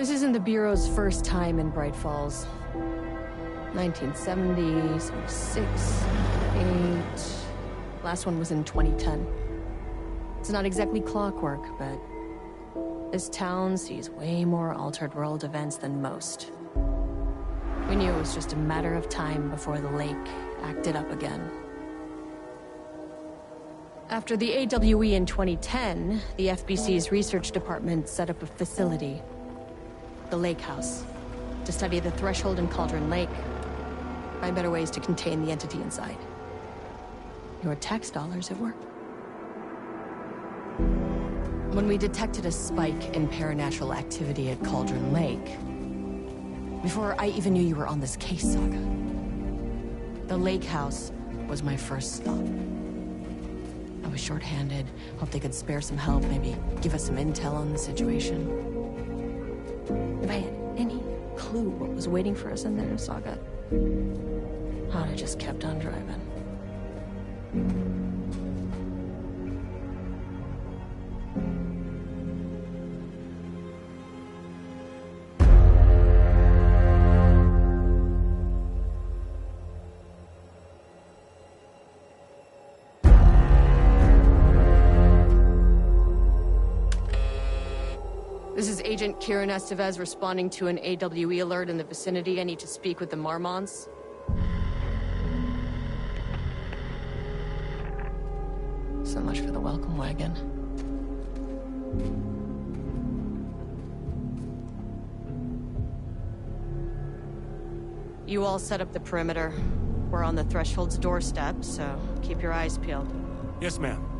This isn't the Bureau's first time in Bright Falls. 1970, 76, 8... Last one was in 2010. It's not exactly clockwork, but this town sees way more altered world events than most. We knew it was just a matter of time before the lake acted up again. After the AWE in 2010, the FBC's research department set up a facility, the Lake House, to study the Threshold and Cauldron Lake, find better ways to contain the entity inside. Your tax dollars at work. When we detected a spike in paranatural activity at Cauldron Lake, before I even knew you were on this case, Saga, the Lake House was my first stop. I was short-handed, hoped they could spare some help, maybe give us some intel on the situation. If I had any clue what was waiting for us in there, Saga, I'd have just kept on driving. This is Agent Kieran Estevez responding to an AWE alert in the vicinity. I need to speak with the Marmonts. So much for the welcome wagon. You all set up the perimeter. We're on the Threshold's doorstep, so keep your eyes peeled. Yes, ma'am.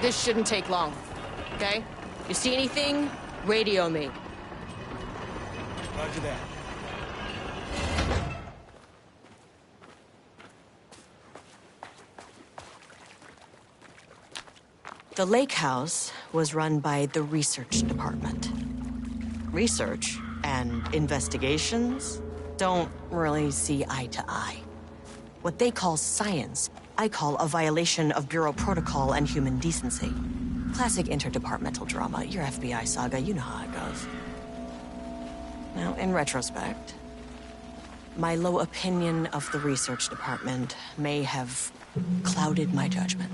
This shouldn't take long, okay? You see anything, radio me. Roger that. The Lake House was run by the research department. Research and investigations don't really see eye to eye. What they call science, I call a violation of Bureau protocol and human decency. Classic interdepartmental drama. Your FBI saga, you know how it goes. Now, in retrospect, my low opinion of the research department may have clouded my judgment.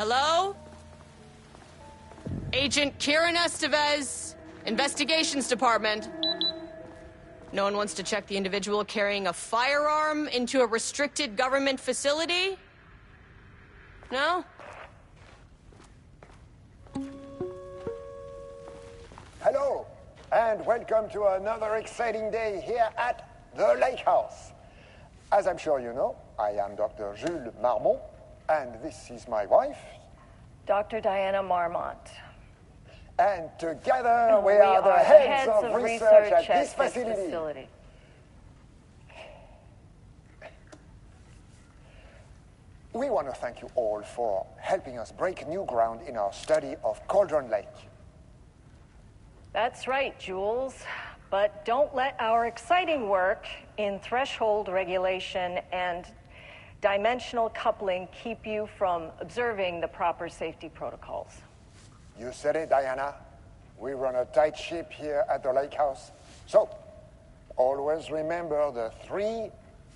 Hello? Agent Kieran Estevez, Investigations Department. No one wants to check the individual carrying a firearm into a restricted government facility? No? Hello, and welcome to another exciting day here at the Lake House. As I'm sure you know, I am Dr. Jules Marmont, and this is my wife, Dr. Diana Marmont. And together we are the heads of research at this facility. We want to thank you all for helping us break new ground in our study of Cauldron Lake. That's right, Jules. But don't let our exciting work in threshold regulation and dimensional coupling keep you from observing the proper safety protocols. You said it, Diana. We run a tight ship here at the Lake House. So, always remember the 3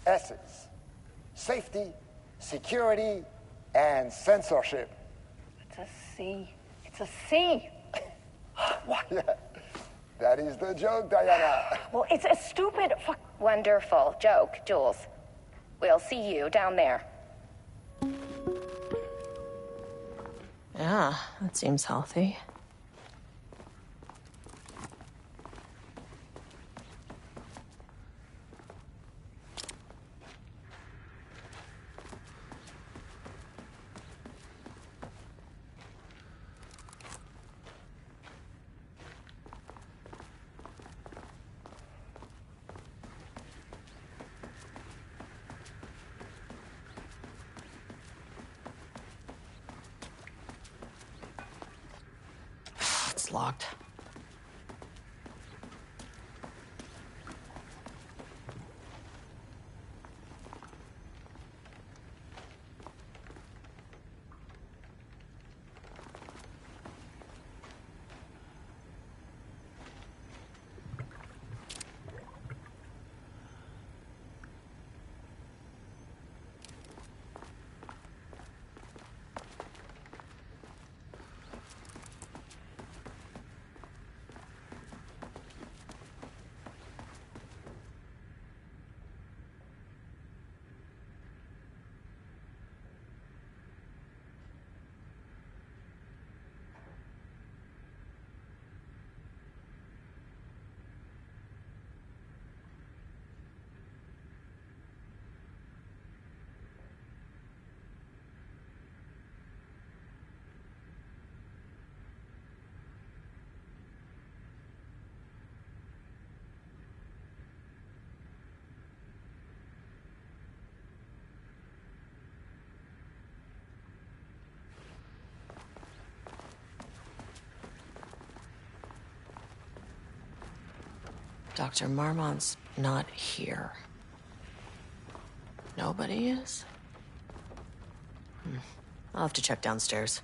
S's. Safety, security, and censorship. It's a C. It's a C. What? Yeah, that is the joke, Diana. Well, it's a stupid Wonderful joke, Jules. We'll see you down there. Yeah, that seems healthy. It's locked. Dr. Marmont's not here. Nobody is? I'll have to check downstairs.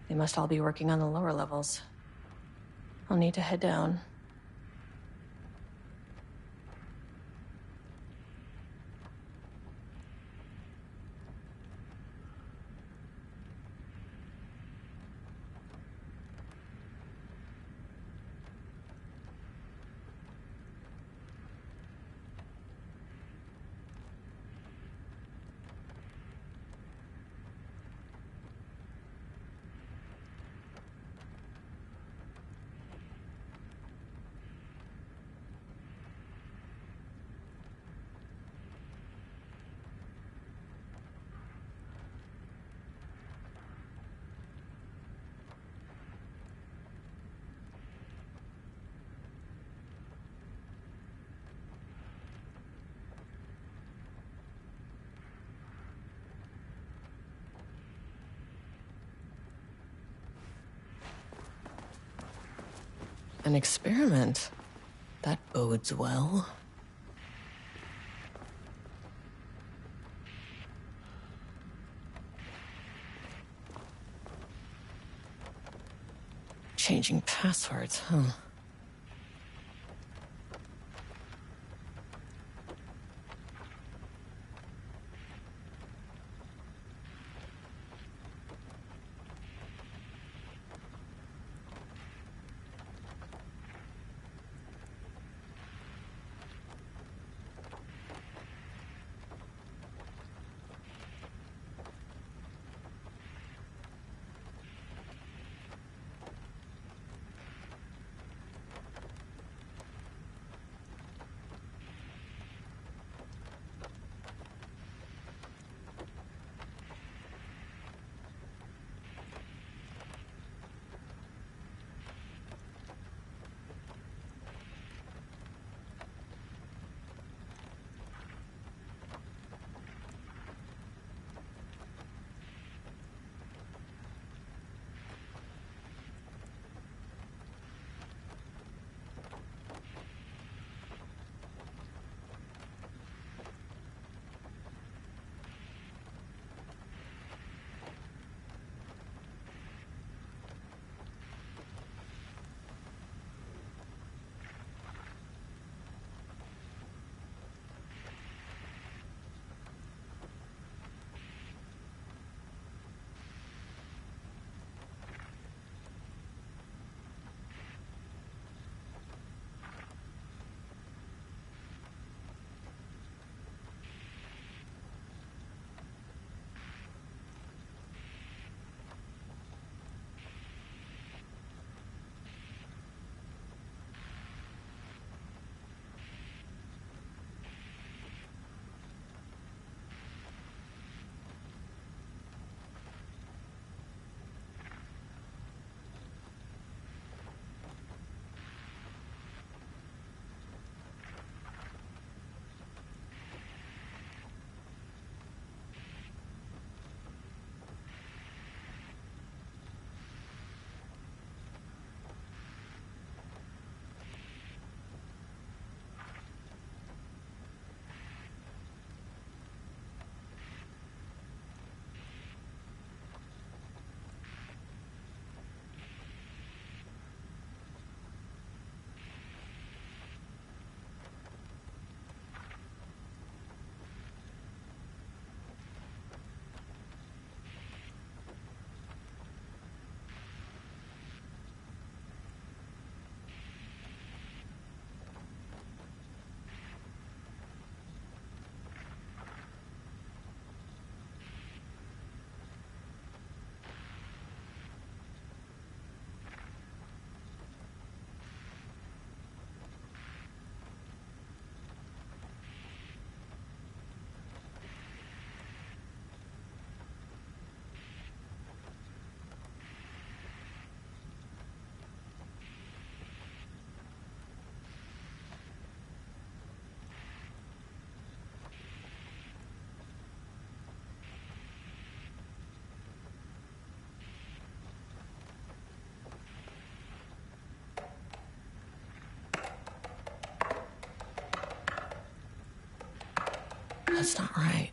They must all be working on the lower levels. I'll need to head down. An experiment. That bodes well. Changing passwords, huh? That's not right.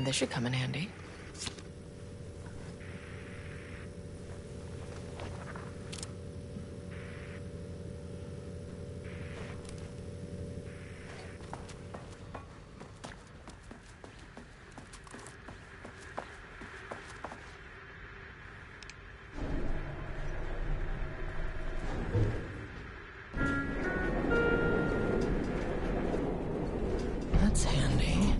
This should come in handy. That's handy.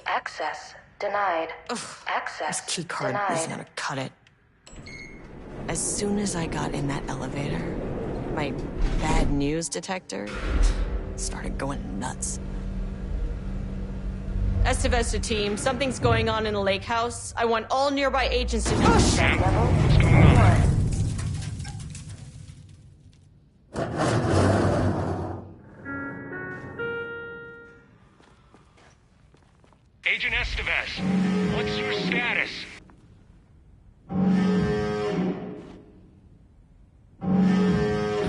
Access denied. Ugh, Access this keycard denied. isn't gonna cut it. As soon as I got in that elevator, my bad news detector started going nuts. Estevesta team, something's going on in the lake house. I want all nearby agents to... Oh, shit! Sam, what's going on? Agent Estevez, what's your status?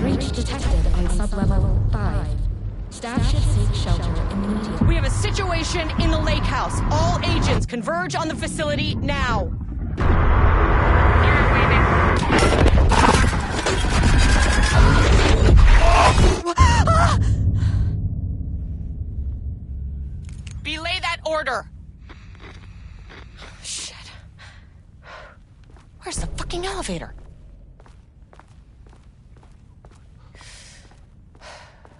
Breach detected on sublevel 5. Staff should seek shelter immediately. We have a situation in the lake house. All agents converge on the facility now. Belay that order. Shit. Where's the fucking elevator?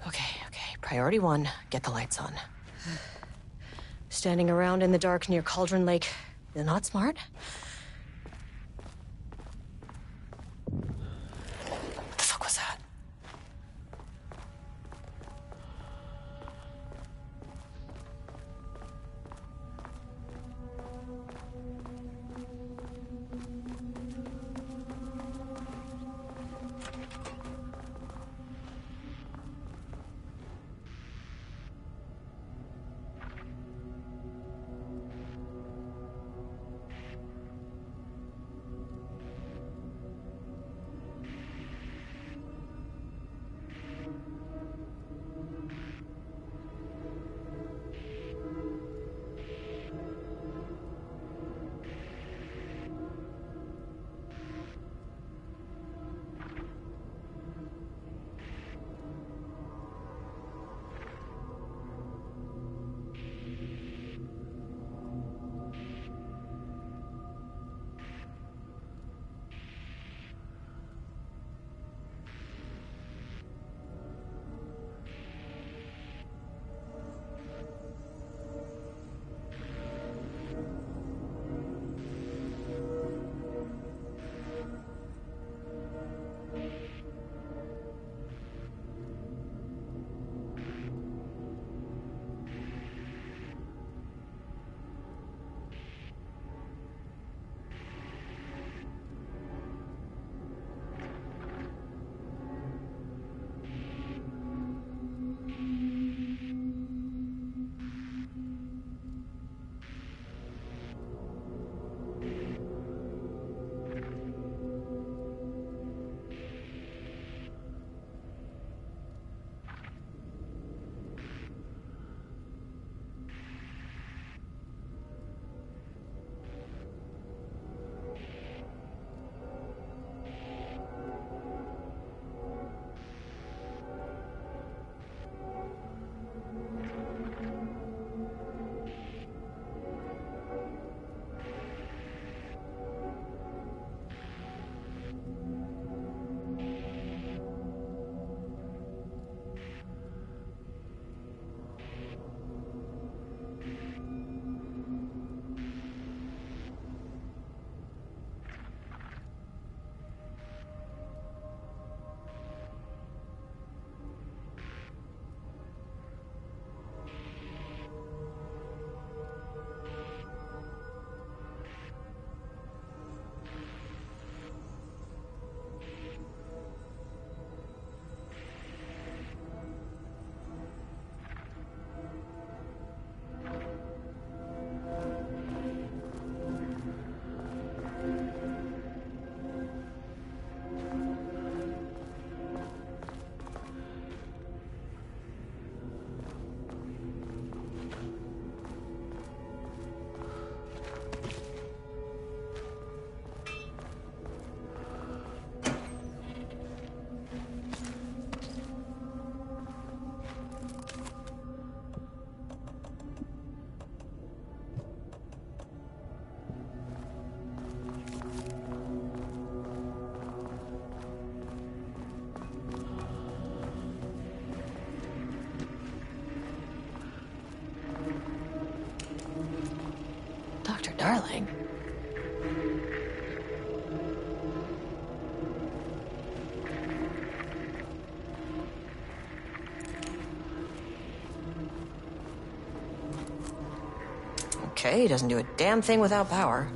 Okay. Priority 1, get the lights on. Standing around in the dark near Cauldron Lake is not smart. What the fuck was that? smiling. Okay, doesn't do a damn thing without power.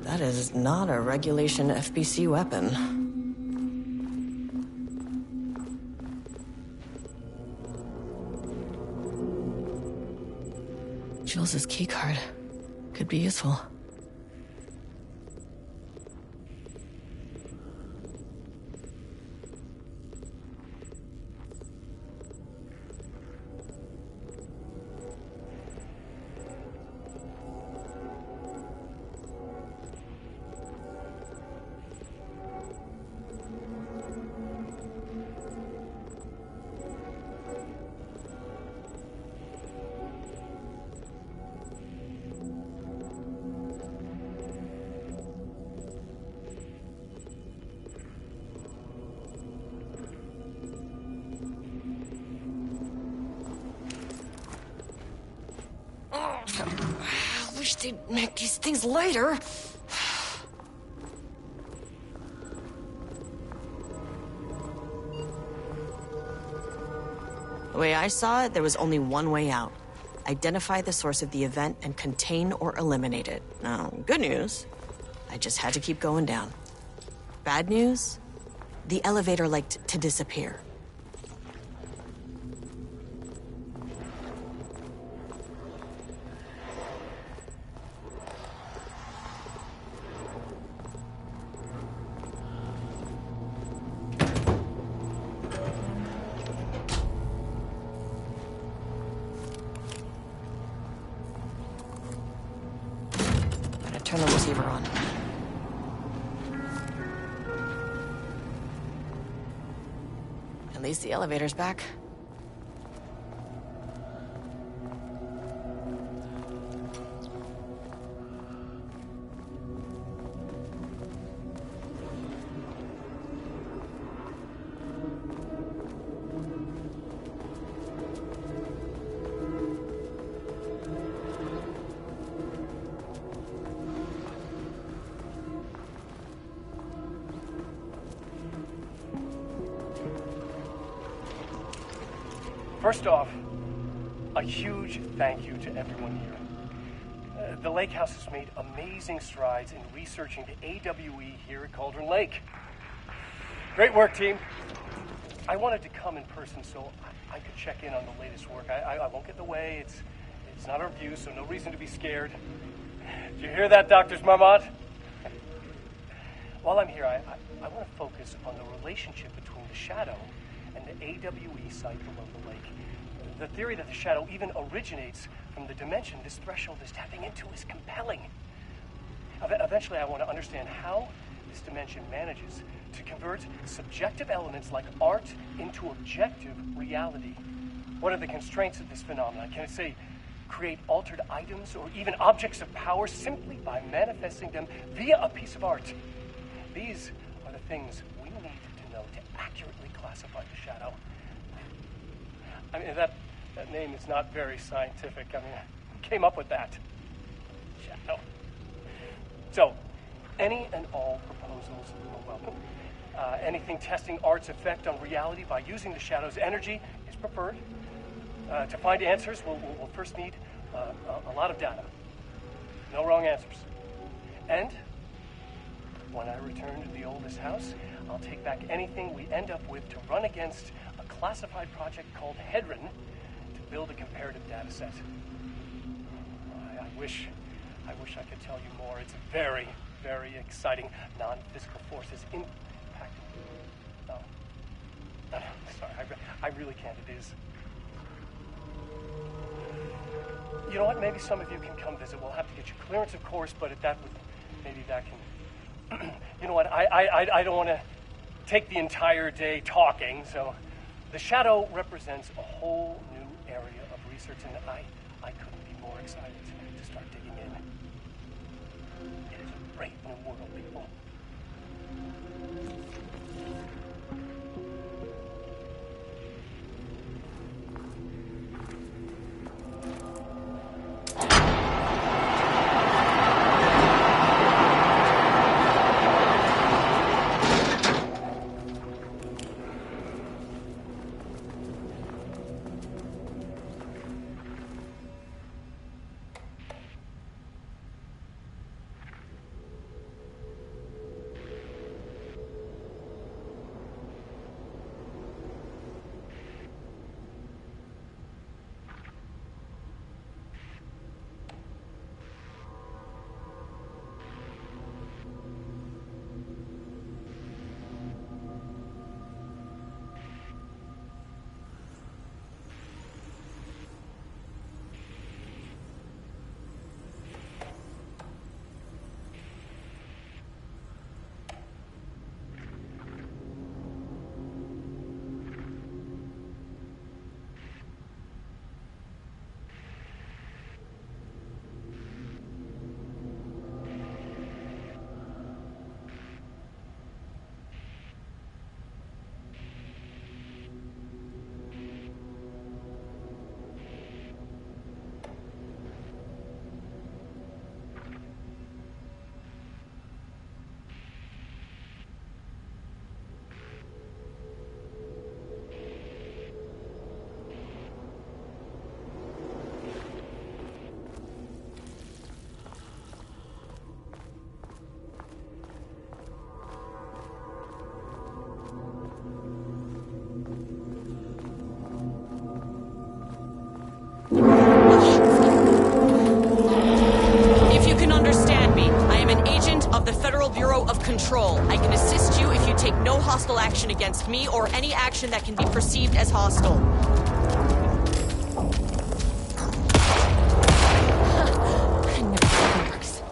That is not a regulation FBC weapon. Jules's keycard could be useful. I wish they'd make these things lighter. The way I saw it, there was only one way out. Identify the source of the event and contain or eliminate it. Now, good news, I just had to keep going down. Bad news, the elevator liked to disappear. Turn the receiver on. At least the elevator's back. First off, a huge thank you to everyone here. The Lake House has made amazing strides in researching the AWE here at Cauldron Lake. Great work, team. I wanted to come in person so I could check in on the latest work. I won't get in the way. It's not our view, so no reason to be scared. Did you hear that, Dr. Marmot? While I'm here, I want to focus on the relationship between the Shadow and the AWE site below the lake. The theory that the Shadow even originates from the dimension this threshold is tapping into is compelling. Eventually, I want to understand how this dimension manages to convert subjective elements like art into objective reality. What are the constraints of this phenomenon? Can it, say, create altered items or even objects of power simply by manifesting them via a piece of art? These are the things we need to know to accurately classify the Shadow. I mean, that name is not very scientific. I mean, who came up with that? Shadow. So, any and all proposals are welcome. Anything testing art's effect on reality by using the Shadow's energy is preferred. To find answers, we'll first need a lot of data. No wrong answers. And when I return to the oldest house, I'll take back anything we end up with to run against a classified project called Hedron to build a comparative data set. I wish I could tell you more. It's very, very exciting. Non-physical forces impacting. No. No, sorry, I really can't. It is. You know what? Maybe some of you can come visit. We'll have to get you clearance, of course, but if that would, maybe that can. You know what? I don't want to take the entire day talking. So, the Shadow represents a whole new area of research, and I couldn't be more excited to start digging in. It is a great new world, people. If you can understand me, I am an agent of the Federal Bureau of Control. I can assist you if you take no hostile action against me or any action that can be perceived as hostile. It never fucking works.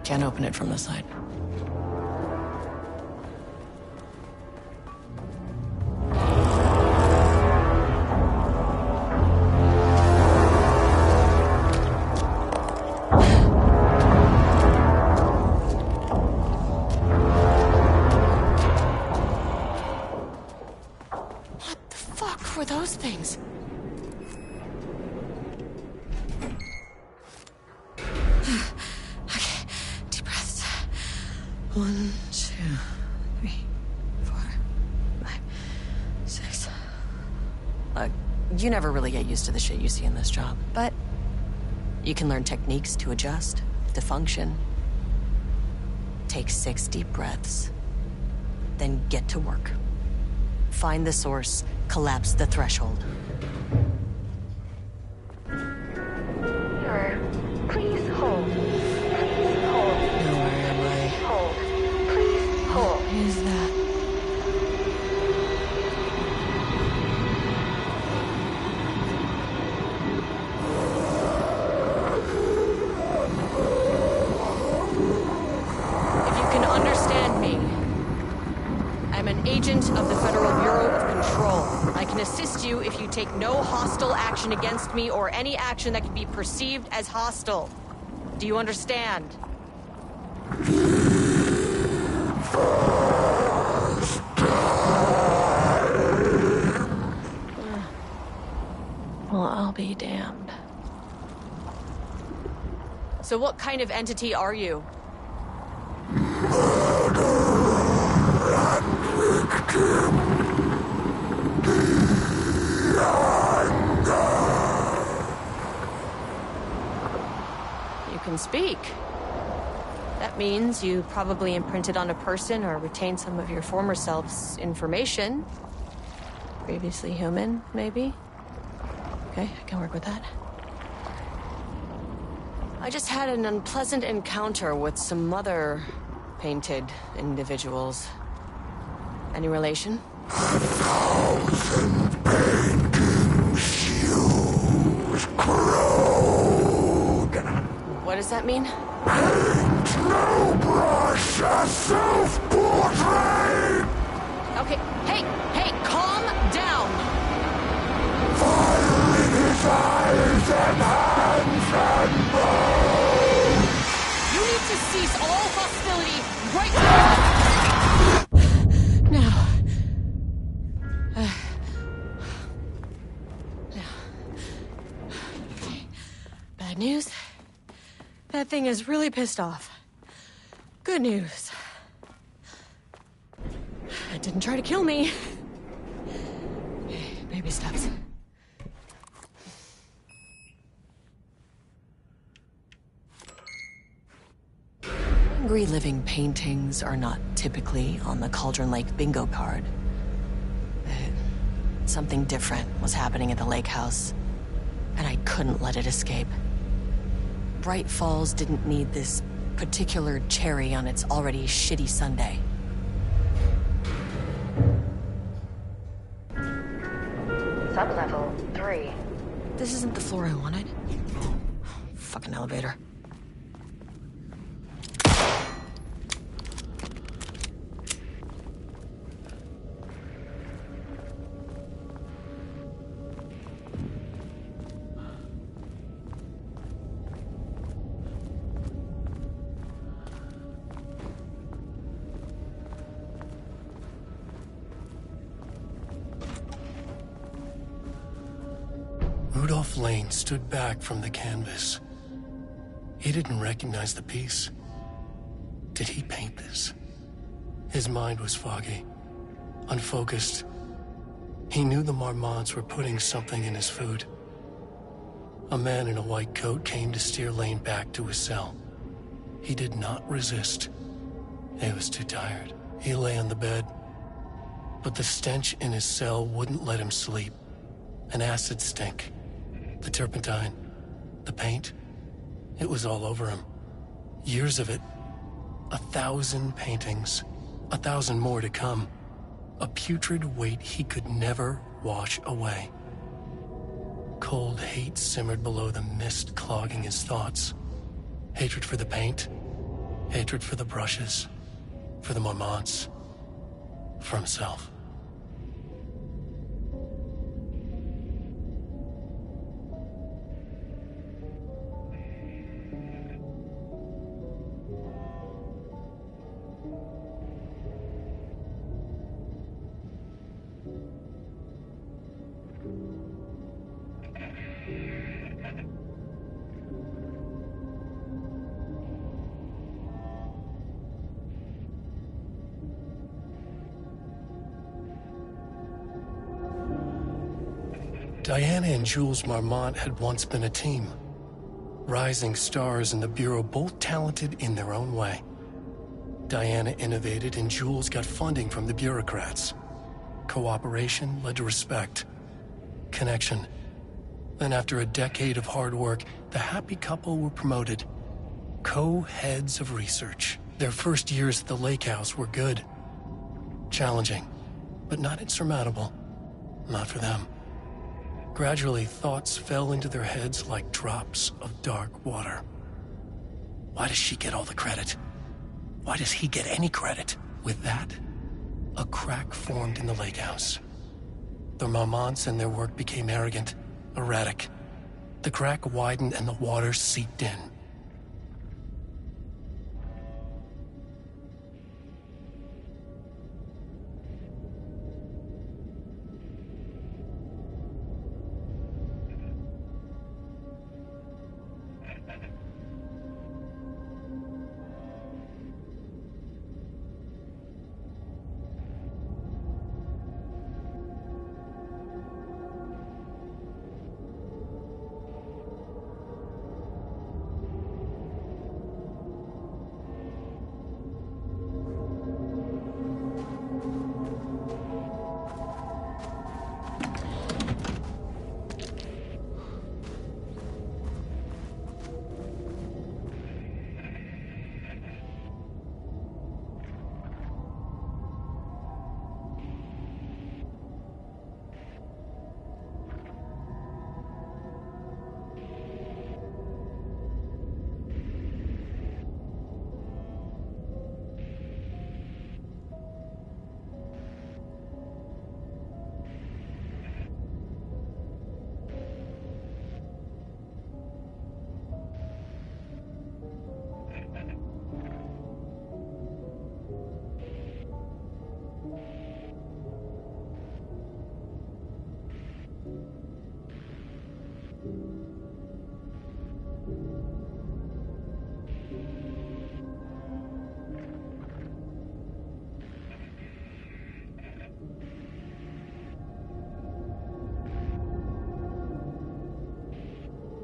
Can't open it from the side. What the fuck were those things? Okay, deep breaths. 1, 2, 3, 4, 5, 6. You never really get used to the shit you see in this job, but you can learn techniques to adjust, to function. Take 6 deep breaths, then get to work. Find the source, collapse the threshold. Sir, please hold. Please hold. Now where am I? Hold. Please hold. What is that? agent of the Federal Bureau of Control. I can assist you if you take no hostile action against me or any action that can be perceived as hostile. Do you understand? Well, I'll be damned. So what kind of entity are you? You can speak. That means you probably imprinted on a person or retained some of your former self's information. Previously human, maybe? Okay, I can work with that. I just had an unpleasant encounter with some other painted individuals. Any relation? 1,000 paintings used crude. What does that mean? Paint no brush, a self-portrait. Okay, hey, calm down! Fire in his eyes and hands and bones. You need to cease all hostility right now! Bad news? That thing is really pissed off. Good news. It didn't try to kill me. Baby steps. Angry living paintings are not typically on the Cauldron Lake bingo card. Something different was happening at the lake house, and I couldn't let it escape. Bright Falls didn't need this particular cherry on its already shitty sundae. Sublevel 3. This isn't the floor I wanted. Fucking elevator. Rudolph Lane stood back from the canvas. He didn't recognize the piece. Did he paint this? His mind was foggy, unfocused. He knew the Marmonts were putting something in his food. A man in a white coat came to steer Lane back to his cell. He did not resist. He was too tired. He lay on the bed, but the stench in his cell wouldn't let him sleep. An acid stink. The turpentine, the paint, it was all over him. Years of it. 1,000 paintings. 1,000 more to come. A putrid weight he could never wash away. Cold hate simmered below the mist clogging his thoughts. Hatred for the paint. Hatred for the brushes. For the Marmonts. For himself. Diana and Jules Marmont had once been a team. Rising stars in the Bureau, both talented in their own way. Diana innovated and Jules got funding from the bureaucrats. Cooperation led to respect. Connection. Then after a decade of hard work, the happy couple were promoted. Co-heads of research. Their first years at the lake house were good. Challenging, but not insurmountable. Not for them. Gradually, thoughts fell into their heads like drops of dark water. Why does she get all the credit? Why does he get any credit? With that, A crack formed in the lake house. The Marmonts and their work became arrogant, erratic. The crack widened and the water seeped in.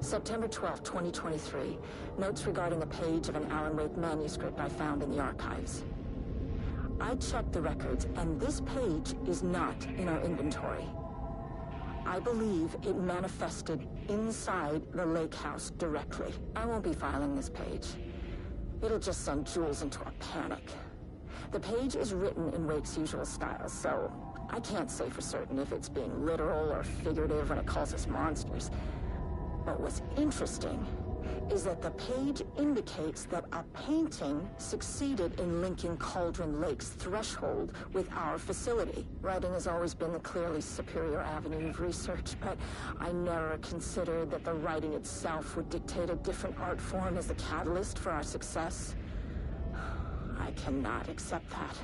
September 12, 2023. Notes regarding a page of an Alan Wake manuscript I found in the archives. I checked the records, and this page is not in our inventory. I believe it manifested inside the lake house directly. I won't be filing this page. It'll just send Jules into a panic. The page is written in Wake's usual style, so I can't say for certain if it's being literal or figurative when it calls us monsters. But what's interesting is that the page indicates that a painting succeeded in linking Cauldron Lake's threshold with our facility. Writing has always been the clearly superior avenue of research, but I never considered that the writing itself would dictate a different art form as the catalyst for our success. I cannot accept that.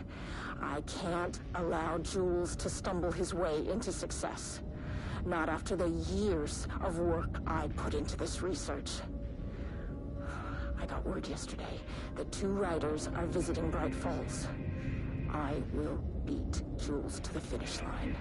I can't allow Jules to stumble his way into success. Not after the years of work I put into this research. I got word yesterday that 2 writers are visiting Bright Falls. I will beat Jules to the finish line.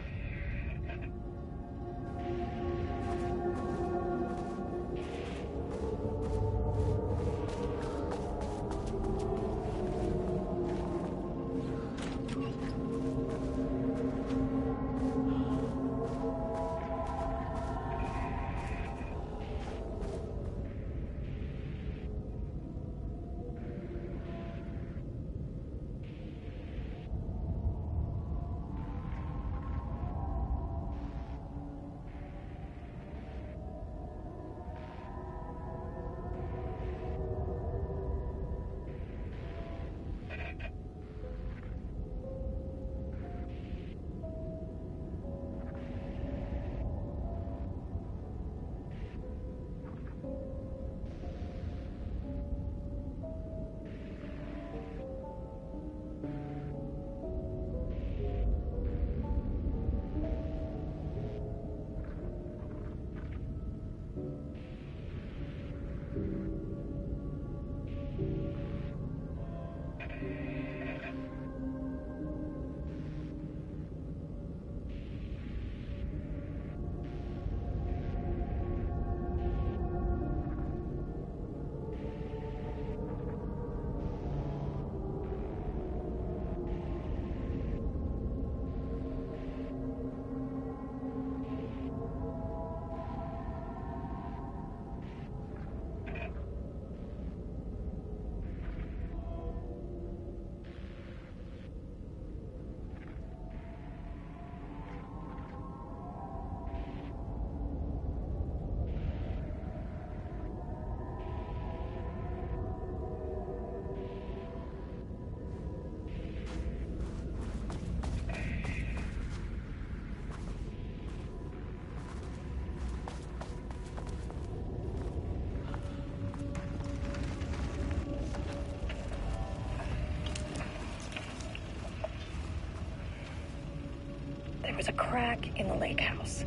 There was a crack in the lake house.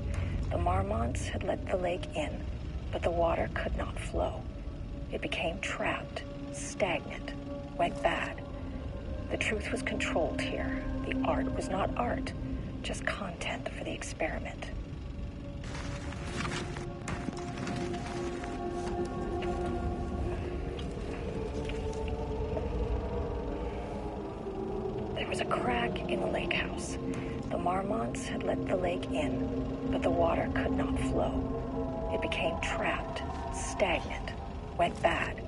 The Marmonts had let the lake in, but the water could not flow. It became trapped, stagnant, went bad. The truth was controlled here. The art was not art, just content for the experiment. There was a crack in the lake house. The Marmonts had let the lake in, but the water could not flow. It became trapped, stagnant, went bad.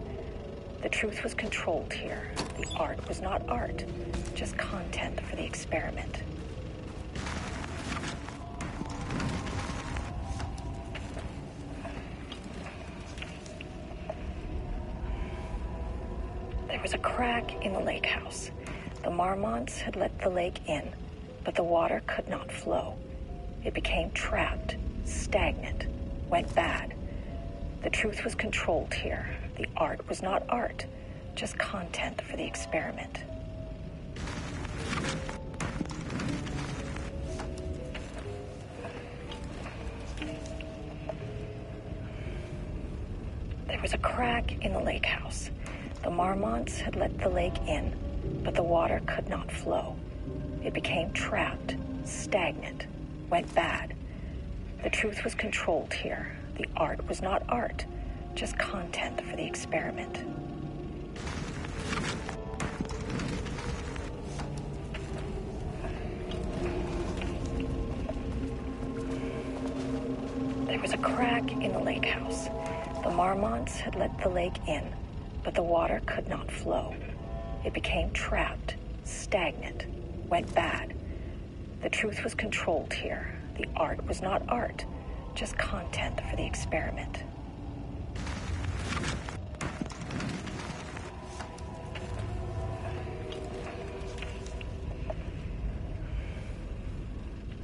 The truth was controlled here. The art was not art, just content for the experiment. There was a crack in the lake house. The Marmonts had let the lake in, but the water could not flow. It became trapped, stagnant, went bad. The truth was controlled here. The art was not art, just content for the experiment. There was a crack in the lake house. The Marmonts had let the lake in, but the water could not flow. It became trapped, stagnant, went bad. The truth was controlled here. The art was not art, just content for the experiment. There was a crack in the lake house. The Marmonts had let the lake in, but the water could not flow. It became trapped, stagnant, went bad. The truth was controlled here. The art was not art, just content for the experiment.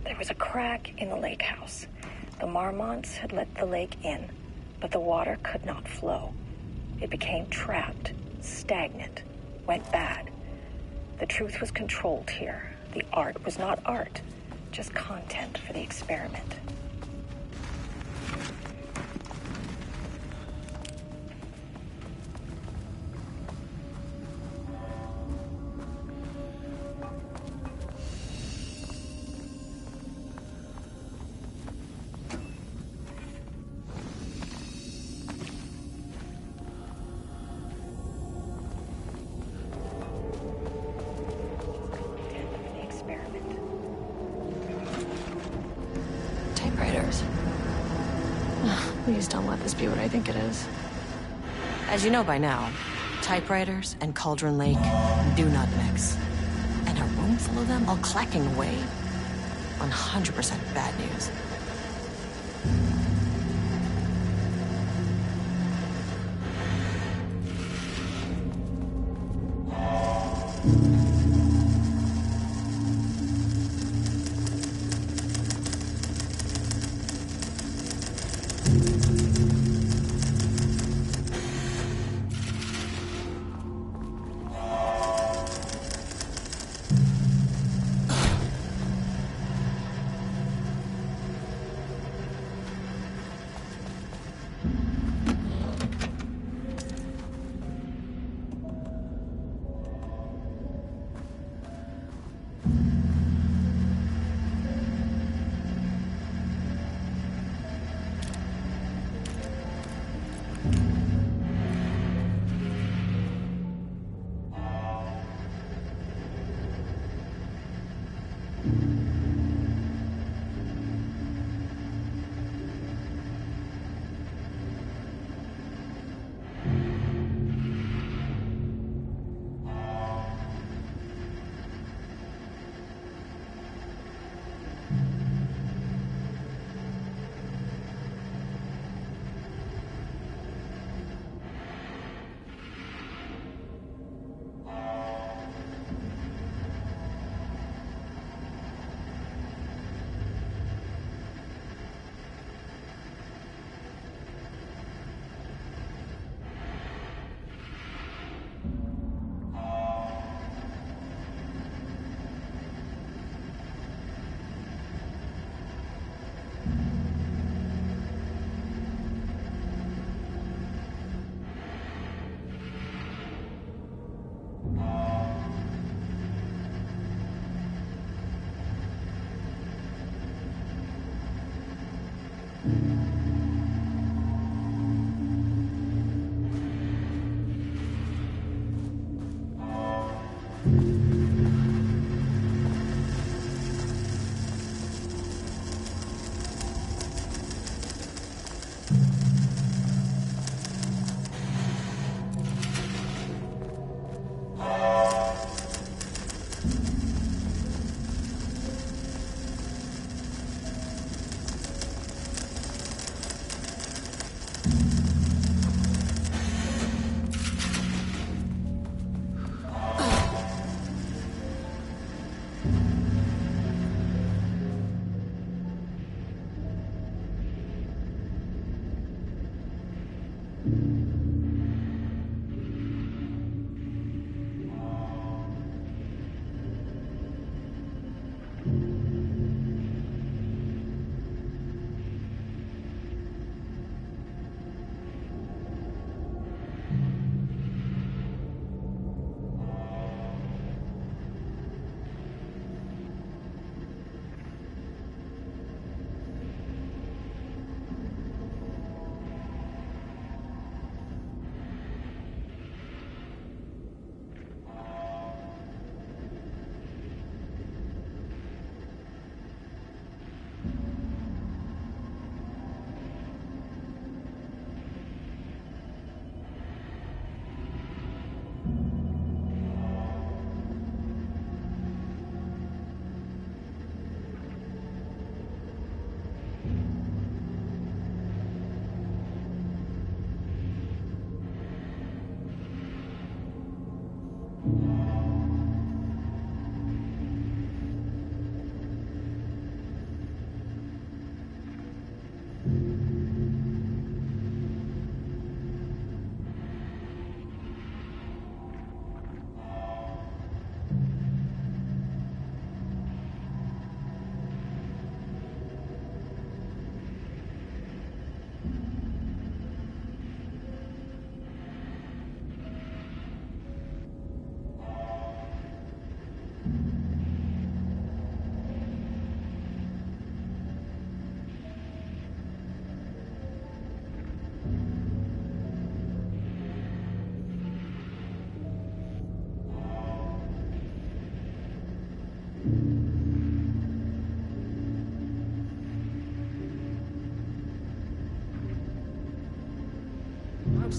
There was a crack in the lake house. The Marmonts had let the lake in, but the water could not flow. It became trapped, stagnant, went bad. The truth was controlled here. The art was not art, just content for the experiment. Typewriters. Please don't let this be what I think it is. As you know by now, typewriters and Cauldron Lake do not mix. And a room full of them all clacking away? 100% bad news.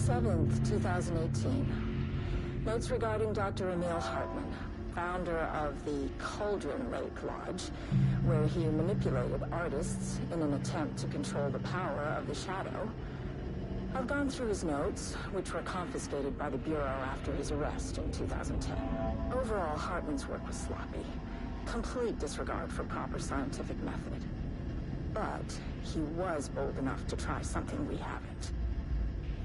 7th, 2018. Notes regarding Dr. Emil Hartman, founder of the Cauldron Lake Lodge, where he manipulated artists in an attempt to control the power of the Shadow. I've gone through his notes, which were confiscated by the Bureau after his arrest in 2010. Overall, Hartman's work was sloppy. Complete disregard for proper scientific method. But he was bold enough to try something we haven't.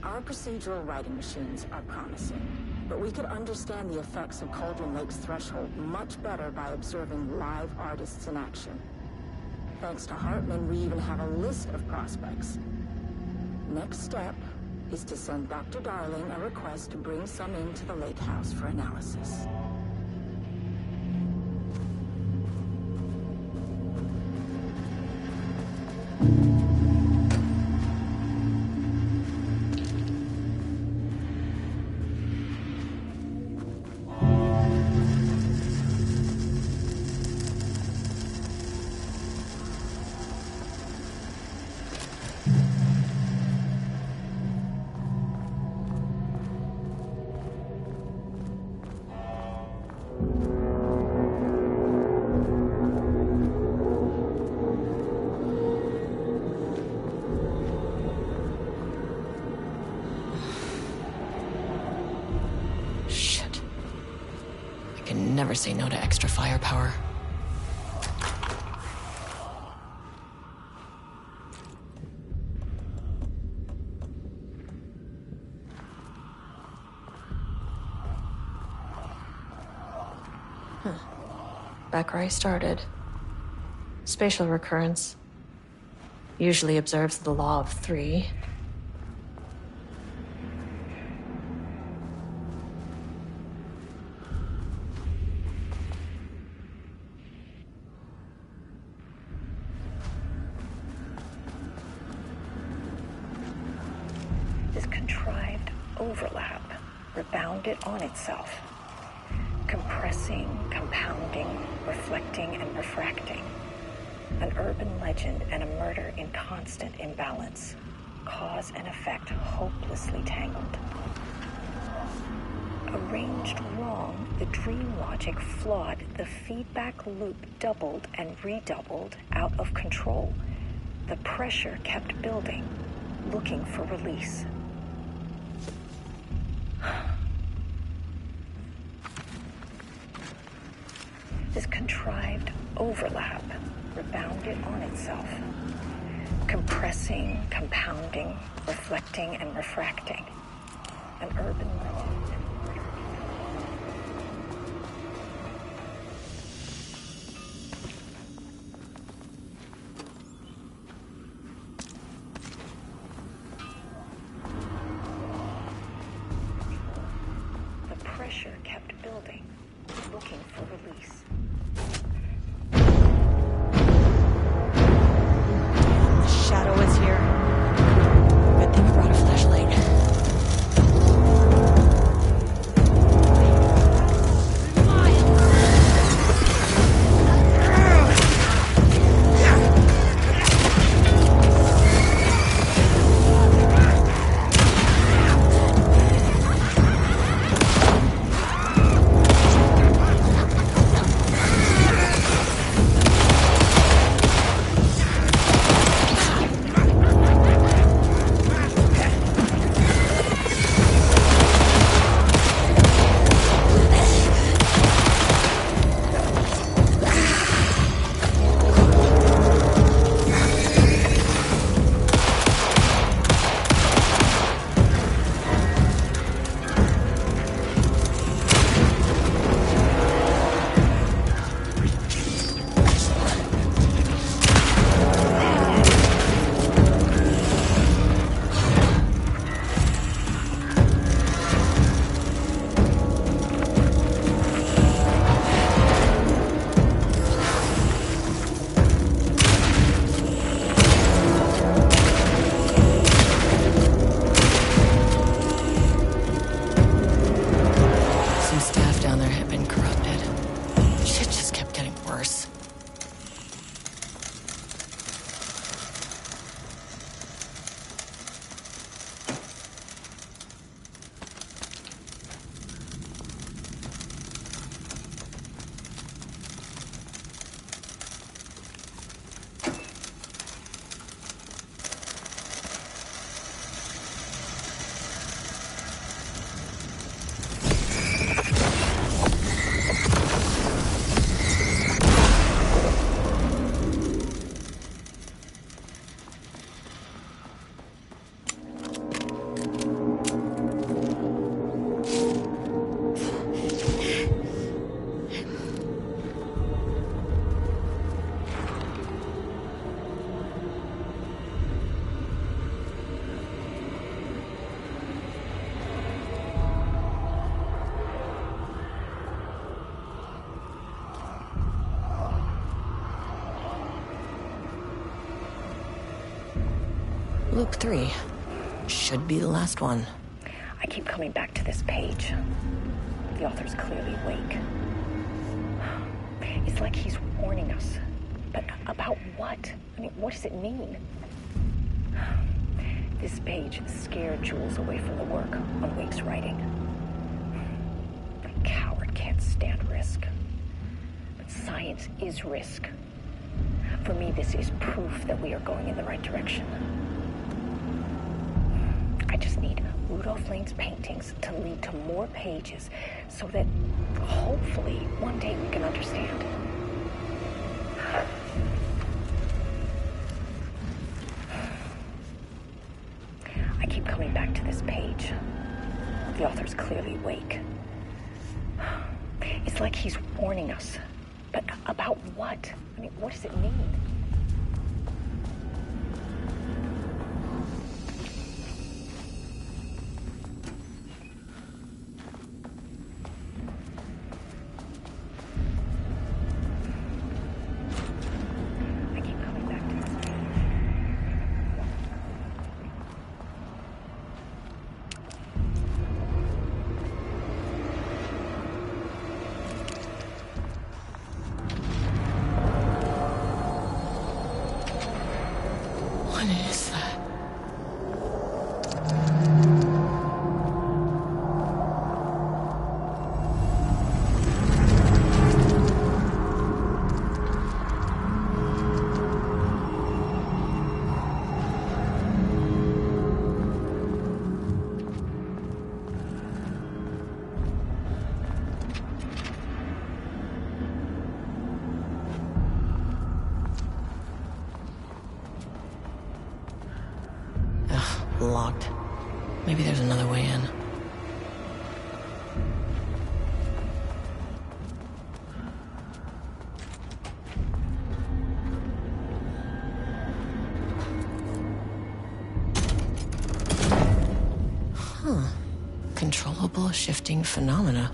Our procedural writing machines are promising, but we could understand the effects of Cauldron Lake's threshold much better by observing live artists in action. Thanks to Hartman, we even have a list of prospects. Next step is to send Dr. Darling a request to bring some into the lake house for analysis. Never say no to extra firepower. Back where I started. Spatial recurrence. Usually observes the law of 3. Overlap, rebounded on itself, compressing, compounding, reflecting, and refracting. An urban legend and a murder in constant imbalance. Cause and effect hopelessly tangled. Arranged wrong, the dream logic flawed, the feedback loop doubled and redoubled, out of control. The pressure kept building, looking for release. This contrived overlap rebounded on itself, compressing, compounding, reflecting, and refracting. An urban legend. The pressure kept building, looking for release. Shadow is here. Good thing I brought a flashlight. Luke 3. Should be the last one. I keep coming back to this page. The author's clearly awake. It's like he's warning us. But about what? I mean, what does it mean? This page scared Jules away from the work on Wake's writing. A coward can't stand risk. But science is risk. For me, this is proof that we are going in the right direction. I just need Rudolph Lane's paintings to lead to more pages so that hopefully one day we can understand. I keep coming back to this page. The author's clearly awake. It's like he's warning us. But about what? I mean, what does it mean? Locked. Maybe there's another way in. Controllable shifting phenomena.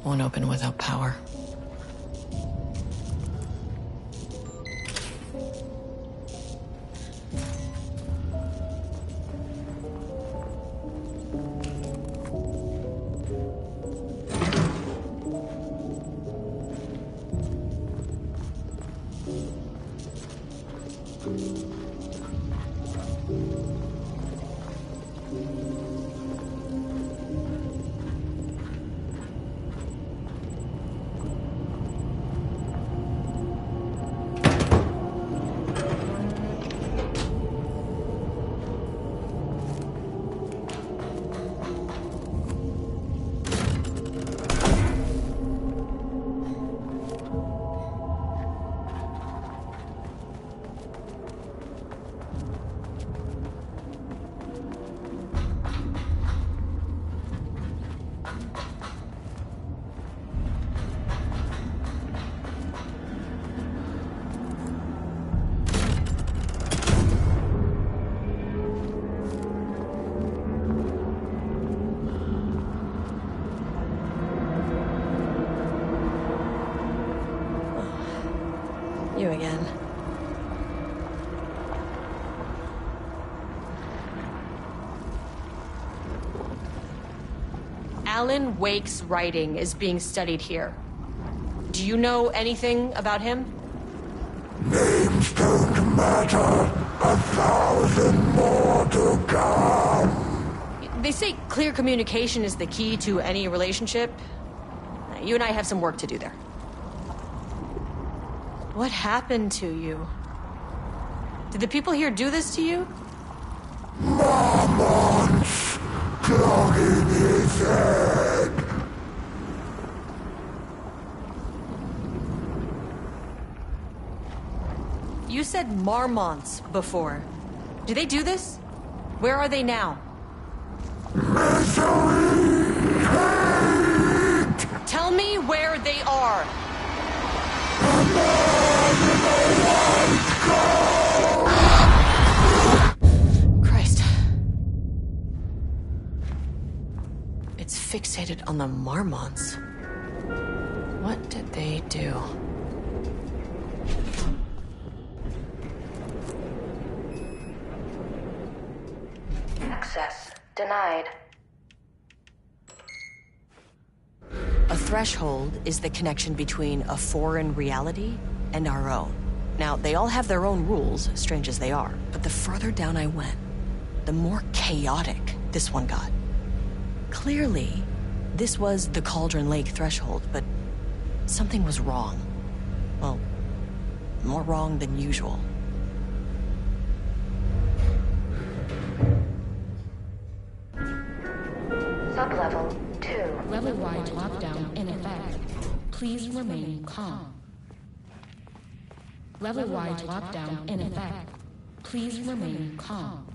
Won't open without power. Alan Wake's writing is being studied here. Do you know anything about him? Names don't matter. 1,000 more to come. They say clear communication is the key to any relationship. You and I have some work to do there. What happened to you? Did the people here do this to you? Marmots clogging his head. You said Marmonts before. Do they do this? Where are they now? Misery! Hate! Tell me where they are! Christ. It's fixated on the Marmonts. What did they do? Access denied. A threshold is the connection between a foreign reality and our own. Now, they all have their own rules, strange as they are, but the further down I went, the more chaotic this one got. Clearly, this was the Cauldron Lake threshold, but something was wrong. Well, more wrong than usual. Sublevel 2. Level-wide lockdown in effect. Please remain calm. Level-wide lockdown in effect. Please remain calm.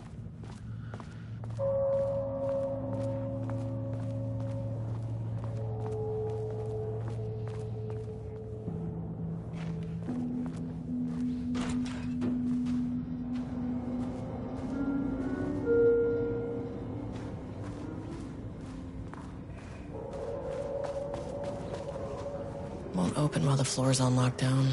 Won't open while the floor's on lockdown.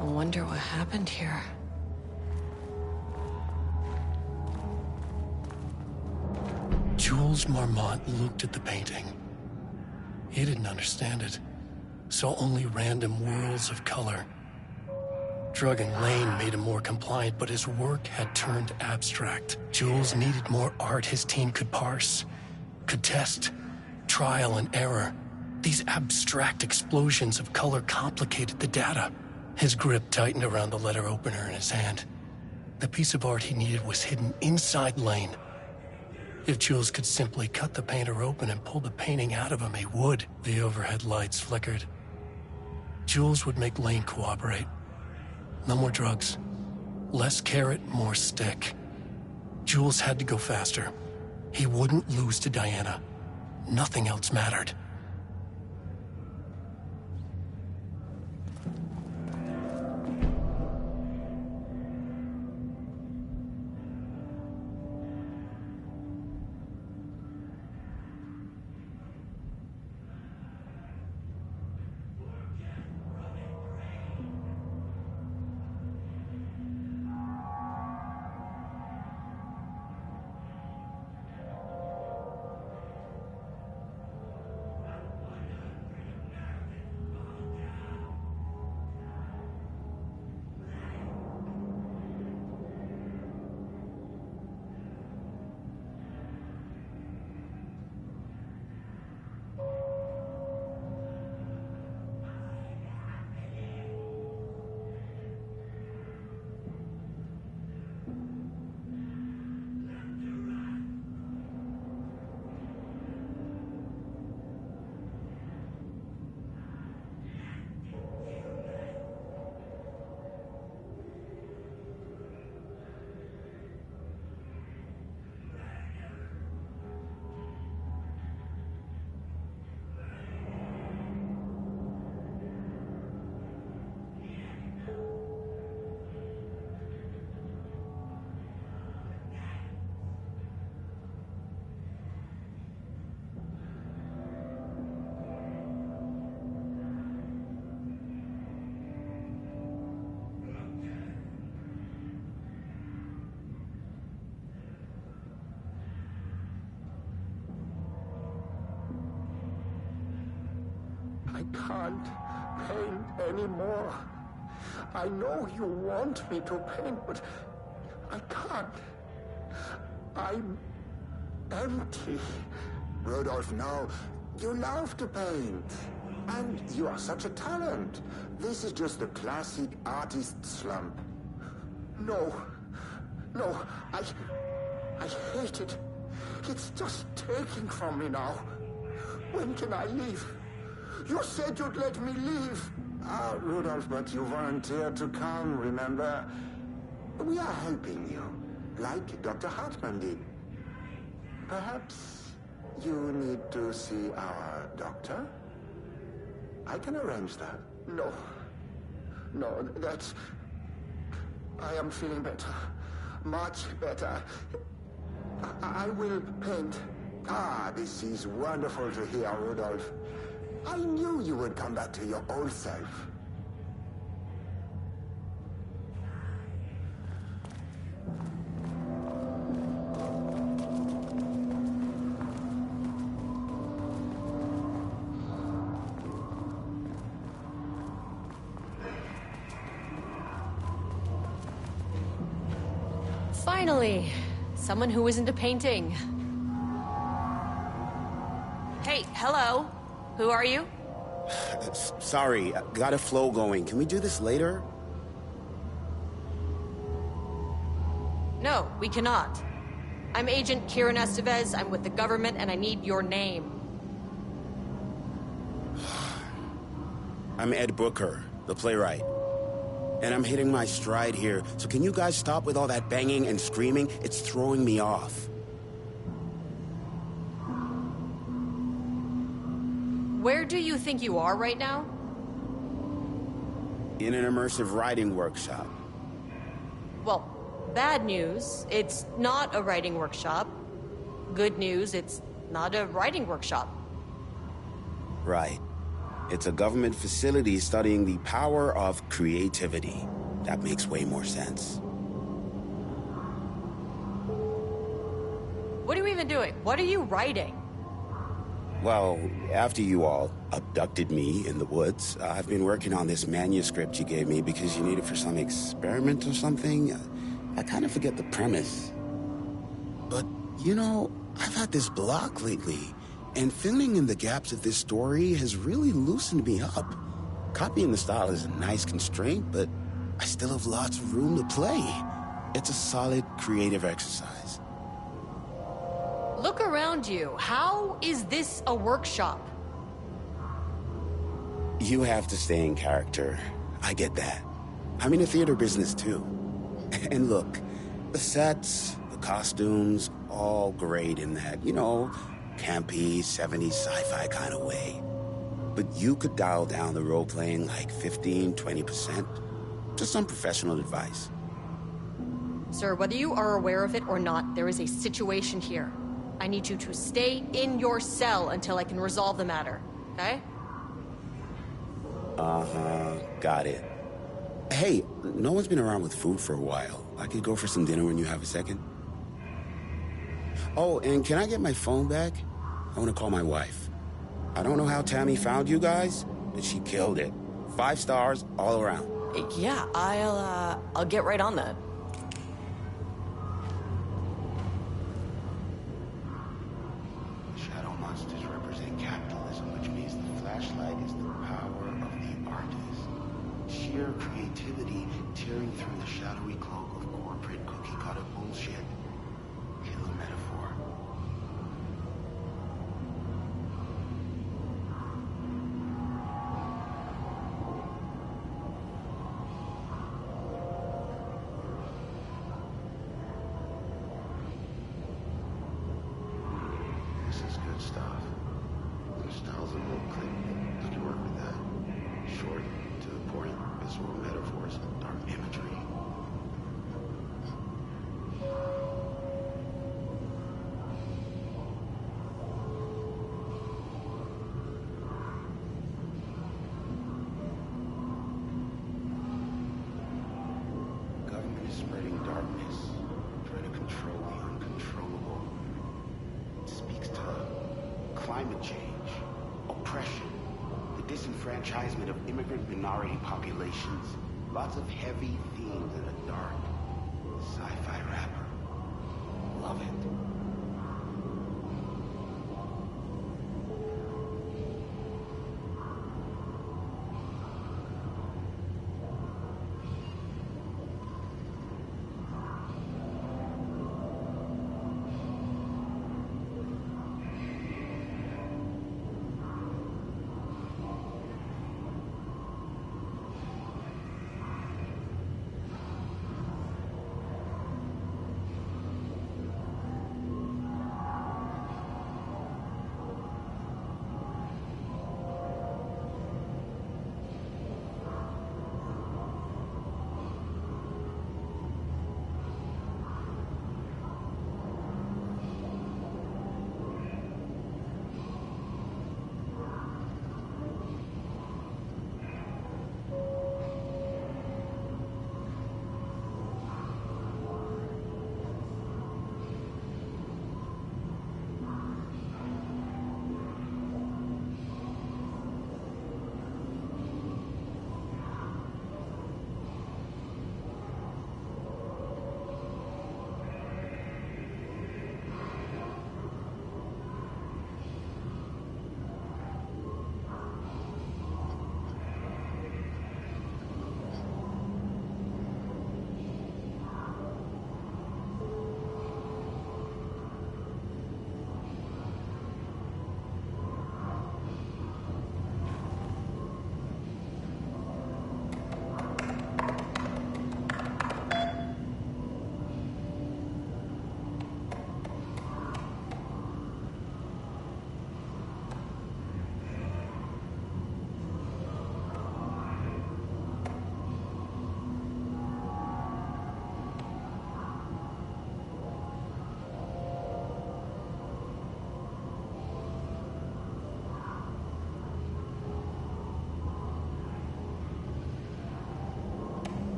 I wonder what happened here. Jules Marmont looked at the painting. He didn't understand it. Saw only random whirls of color. Drugging Lane made him more compliant, but his work had turned abstract. Jules needed more art his team could parse, could test, trial and error. These abstract explosions of color complicated the data. His grip tightened around the letter opener in his hand. The piece of art he needed was hidden inside Lane. If Jules could simply cut the painter open and pull the painting out of him, he would. The overhead lights flickered. Jules would make Lane cooperate. No more drugs. Less carrot, more stick. Jules had to go faster. He wouldn't lose to Diana. Nothing else mattered. can't paint anymore. I know you want me to paint, but I can't. I'm empty. Rudolph, no. You love to paint. And you are such a talent. This is just the classic artist slump. No, I hate it. It's just taking from me now. When can I leave? You said you'd let me leave. Rudolph, but you volunteered to come, remember? We are helping you, like Dr. Hartman did. Perhaps you need to see our doctor? I can arrange that. No, that's... I am feeling better. Much better. I will paint. This is wonderful to hear, Rudolph. I knew you would come back to your old self. Finally, someone who isn't a painting. Hey, hello. Who are you? Sorry, got a flow going. Can we do this later? No, we cannot. I'm Agent Kieran Estevez. I'm with the government, and I need your name. I'm Ed Booker, the playwright. And I'm hitting my stride here, so can you guys stop with all that banging and screaming? It's throwing me off. Where do you think you are right now? In an immersive writing workshop. Well, bad news, it's not a writing workshop. Good news, it's not a writing workshop. Right. It's a government facility studying the power of creativity. That makes way more sense. What are you even doing? What are you writing? Well, after you all abducted me in the woods, I've been working on this manuscript you gave me because you need it for some experiment or something. I kind of forget the premise. But, you know, I've had this block lately, and filling in the gaps of this story has really loosened me up. Copying the style is a nice constraint, but I still have lots of room to play. It's a solid creative exercise. Look around you. How is this a workshop? You have to stay in character. I get that. I'm in the theater business, too. And look, the sets, the costumes, all great in that, you know, campy, 70s sci-fi kind of way. But you could dial down the role-playing like 15, 20%. Just some professional advice. Sir, whether you are aware of it or not, there is a situation here. I need you to stay in your cell until I can resolve the matter, okay? Got it. Hey, no one's been around with food for a while. I could go for some dinner when you have a second. Oh, and can I get my phone back? I want to call my wife. I don't know how Tammy found you guys, but she killed it. 5 stars all around. Yeah, I'll get right on that. Shadow monsters represent capitalism, which means the flashlight is the power of the artist. Sheer creativity tearing through the shadowy cloak of corporate cookie-cutter bullshit. Kill metaphor. This is good stuff. The style's a little clip. I can work with that. Short, to the point, visual metaphors, and dark imagery. Government is spreading darkness, trying to control the uncontrollable. It speaks to climate change, oppression, the disenfranchisement of immigrant minority populations. Lots of heavy themes in a dark,